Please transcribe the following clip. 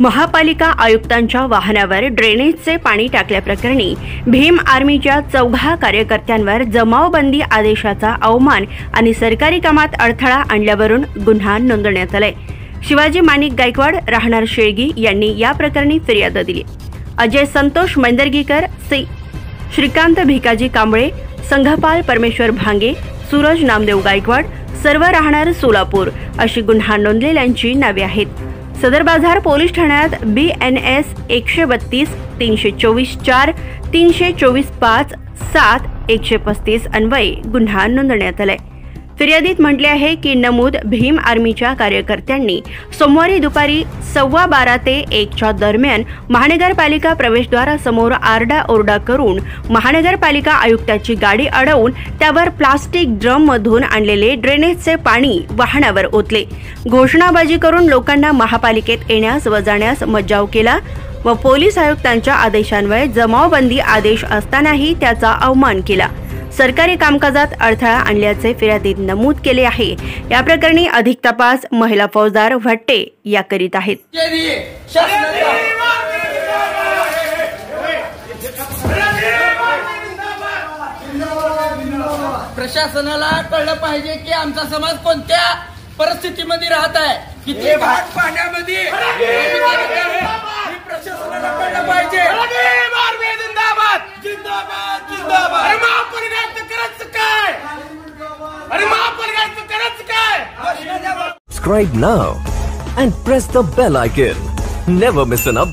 महापालिका आयुक्तांच्या वाहनावर ड्रेनेजचे पाणी टाकल्याप्रकरणी भीम आर्मीच्या 14 कार्यकर्त्यांवर जमावबंदी आदेशाचा अवमान आणि सरकारी कामात अडथळा आणल्यावरून गुन्हा नोंदवण्यात आलाय। शिवाजी माणिक गायकवाड राहणार शेळगी यांनी या प्रकरणी फिर्याद दिली। अजय संतोष मंदरगीकर, श्रीकांत भिकाजी कांबळे, संघपाल परमेश्वर भांगे, सूरज नामदेव गायकवाड सर्व राहणार सोलापूर अशी गुन्हा नोंदलेल्यांची नावे आहेत। सदर बाजार पोलीस ठाण्यात BNS 132 324 4 324 5 7 135 अन्वये गुन्हा नोंदवण्यात आलाय। फिर्यादीत म्हटले आहे की नमूद भीम आर्मीच्या कार्यकर्त्यांनी सोमवारी दुपारी 12:15 ते 1 दरम्यान महानगरपालिका प्रवेशद्वारासमोर आरडाओरडा करून महानगरपालिका आयुक्ताची गाडी अडवून त्यावर प्लास्टिक ड्रम मधून आणलेले ड्रेनेजचे पाणी वाहनावर ओतले। घोषणाबाजी करून लोकांना महापालिकेत येण्यास व जाण्यास मज्जाव केला व पोलीस आयुक्तांच्या आदेशान्वये जमावबंदी आदेश असतानाही त्याचा अवमान केला। सरकारी कामकाजात अडथळा आणल्याचे फिर्यादीत नमूद केले आहे। या प्रकरणी अधिक तपास महिला फौजदार भट्टे या करीत आहेत। प्रशासनाला कळलं पाहिजे की आमचा समाज कोणत्या परिस्थितीमध्ये राहत आहे, किती भाग पाण्यामध्ये। प्रशासनाला कळलं पाहिजे। Subscribe now and press the bell icon. Never miss an update.